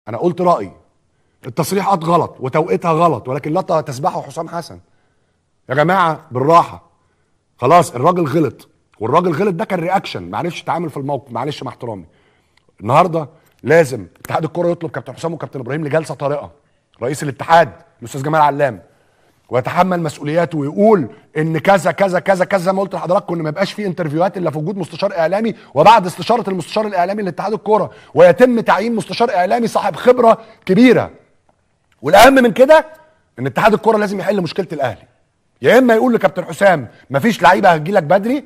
انا قلت رايي. التصريحات غلط وتوقيتها غلط، ولكن لا تسبحه حسام حسن. يا جماعه بالراحه، خلاص الراجل غلط، والراجل غلط ده كان رياكشن، ما عرفش يتعامل في الموقف، معلش مع احترامي. النهارده لازم اتحاد الكره يطلب كابتن حسام وكابتن ابراهيم لجلسه طارئه، رئيس الاتحاد الاستاذ جمال علام، ويتحمل مسؤولياته ويقول ان كذا كذا كذا كذا، زي ما قلت لحضراتكم ان ما يبقاش في انترفيوهات الا في وجود مستشار اعلامي، وبعد استشاره المستشار الاعلامي لاتحاد الكره، ويتم تعيين مستشار اعلامي صاحب خبره كبيره. والاهم من كده ان اتحاد الكره لازم يحل مشكله الاهلي. يا اما يقول لكابتن حسام مفيش لعيبه هتجيلك بدري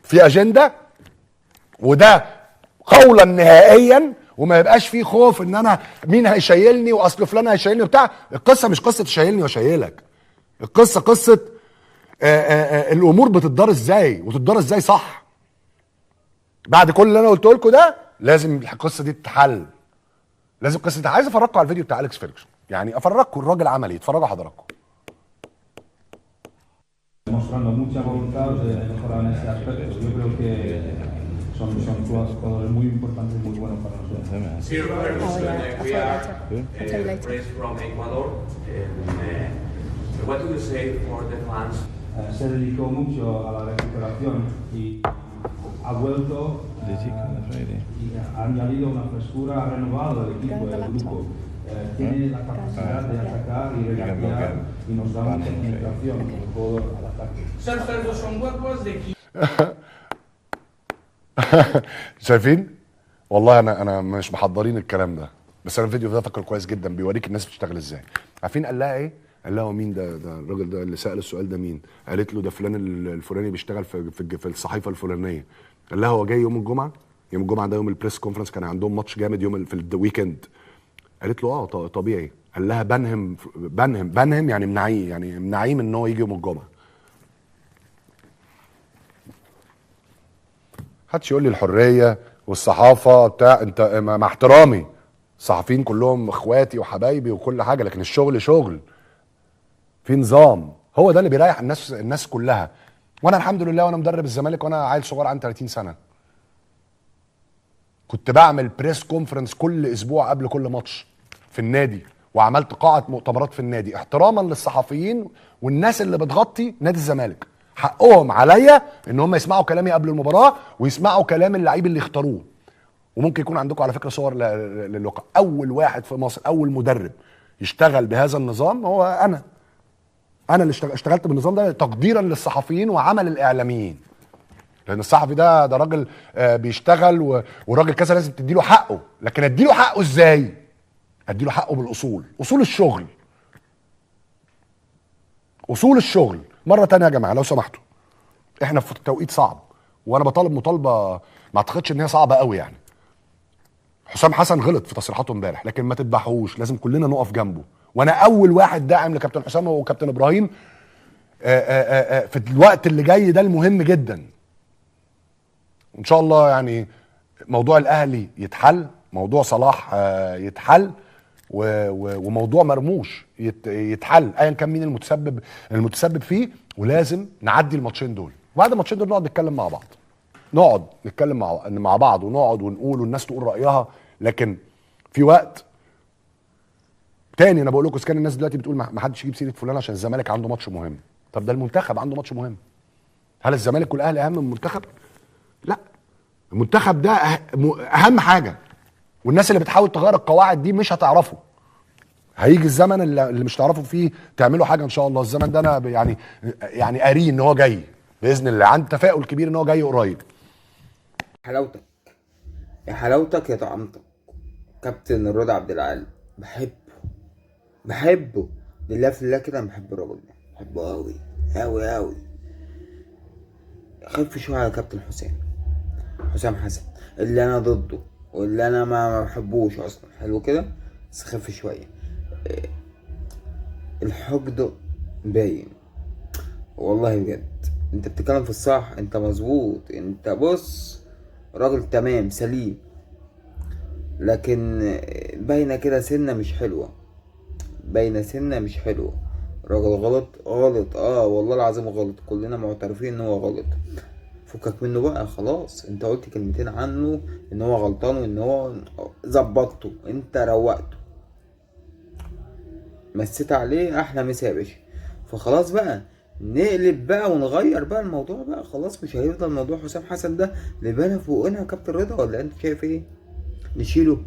في اجنده، وده قولا نهائيا، وما يبقاش فيه خوف ان انا مين هيشيلني واصل فلان هيشيلني وبتاع. القصه مش قصه تشيلني واشيلك، القصه قصه الامور بتدار ازاي وتدار ازاي صح. بعد كل اللي انا قلته لكم ده لازم القصه دي تتحل، لازم القصه دي. عايز افرجكم على الفيديو بتاع اليكس فيرجسون، يعني افرجكم الراجل عمل ايه، اتفرجوا حضراتكم. Mostrando mucha voluntad de mejorar en ese aspecto. Yo creo que son jugadores muy importantes y muy buenos para nosotros. Sí, Robert, we are friends from Ecuador. What do you say for the fans? Se dedicó mucho a la recuperación y ha vuelto y ha añadido una frescura, ha renovado el equipo, el grupo. Tiene la capacidad de atacar y regatear y nos da mucha concentración, sobre todo al ataque. Sir Ferguson, what was the key? شايفين؟ والله انا مش محضرين الكلام ده، بس انا الفيديو ده فاكره كويس جدا، بيوريك الناس بتشتغل ازاي. عارفين قال لها ايه؟ قال لها مين ده الراجل ده اللي سأل السؤال ده مين؟ قالت له ده فلان الفلاني بيشتغل في الصحيفه الفلانيه. قال لها هو جاي يوم الجمعه؟ يوم الجمعه ده يوم البريس كونفرنس، كان عندهم ماتش جامد يوم في الويكند. قالت له طبيعي. قال لها بنهم يعني منعيه، يعني منعيه من ان هو يجي يوم الجمعه. محدش يقول لي الحريه والصحافه بتاع، انت مع احترامي الصحفيين كلهم اخواتي وحبايبي وكل حاجه، لكن الشغل شغل، في نظام، هو ده اللي بيريح الناس كلها. وانا الحمد لله وانا مدرب الزمالك وانا عيل صغير عندي 30 سنه كنت بعمل بريس كونفرنس كل اسبوع قبل كل ماتش في النادي، وعملت قاعه مؤتمرات في النادي احتراما للصحفيين والناس اللي بتغطي نادي الزمالك. حقهم عليا ان هم يسمعوا كلامي قبل المباراه ويسمعوا كلام اللعيب اللي يختاروه. وممكن يكون عندكم على فكره صور للواقع. اول واحد في مصر، اول مدرب يشتغل بهذا النظام هو انا اللي اشتغلت بالنظام ده تقديرا للصحفيين وعمل الاعلاميين. لان الصحفي ده راجل بيشتغل، وراجل كذا لازم تديله حقه. لكن اديله حقه ازاي؟ اديله حقه بالاصول، اصول الشغل، اصول الشغل. مره تانية يا جماعه لو سمحتوا، احنا في توقيت صعب، وانا بطالب مطالبه ما اعتقدش ان هي صعبه قوي يعني. حسام حسن غلط في تصريحاته امبارح، لكن ما تذبحوش، لازم كلنا نقف جنبه. وانا اول واحد داعم لكابتن حسام وكابتن ابراهيم في الوقت اللي جاي ده المهم جدا. وان شاء الله يعني موضوع الاهلي يتحل، موضوع صلاح يتحل، وموضوع مرموش يتحل، ايا كان مين المتسبب فيه. ولازم نعدي الماتشين دول، وبعد الماتشين دول نقعد نتكلم مع بعض، نقعد نتكلم مع بعض، ونقعد ونقول والناس تقول رايها. لكن في وقت تاني انا بقول لكم، كان الناس دلوقتي بتقول ما حدش يجيب سيره فلان عشان الزمالك عنده ماتش مهم. طب ده المنتخب عنده ماتش مهم. هل الزمالك والاهلي اهم من المنتخب؟ لا، المنتخب ده اهم حاجه. والناس اللي بتحاول تغير القواعد دي مش هتعرفوا. هيجي الزمن اللي مش تعرفوا فيه تعملوا حاجه ان شاء الله. الزمن ده انا يعني قاري ان هو جاي باذن الله، عندي تفاؤل كبير ان هو جاي قريب. حلاوتك يا حلاوتك يا طعمتك كابتن رضا عبد العال، بحبه لله في الله كده. انا بحب الراجل ده، بحبه قوي قوي قوي. خف شويه على كابتن حسام حسن اللي انا ضده واللي انا ما بحبوش اصلا. حلو كده، بس خف شويه. الحقد باين والله بجد. انت بتتكلم في الصح، انت مظبوط، انت بص راجل تمام سليم، لكن باينه كده سنه مش حلوه، راجل غلط والله العظيم غلط. كلنا معترفين ان هو غلط. فكك منه بقى خلاص. انت قلت كلمتين عنه ان هو غلطان وان هو ظبطته، انت روقته. مسيت عليه احلى مسا يا باشا. فخلاص بقى نقلب بقى ونغير بقى الموضوع بقى، خلاص مش هيفضل موضوع حسام حسن ده اللي بقى فوقنا يا كابتن رضا، ولا انت شايف ايه؟ نشيله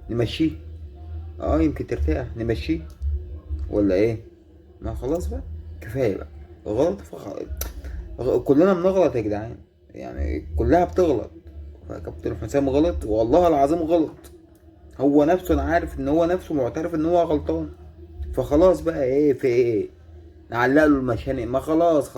نمشيه، يمكن ترتاح، نمشيه ولا ايه؟ ما خلاص بقى كفايه بقى، غلط كلنا بنغلط يا جدعان، يعني كلها بتغلط. فكابتن حسام غلط والله العظيم غلط، هو نفسه انا عارف ان هو نفسه معترف ان هو غلطان. فخلاص بقى ايه في ايه؟ نعلق له المشانق، ما خلاص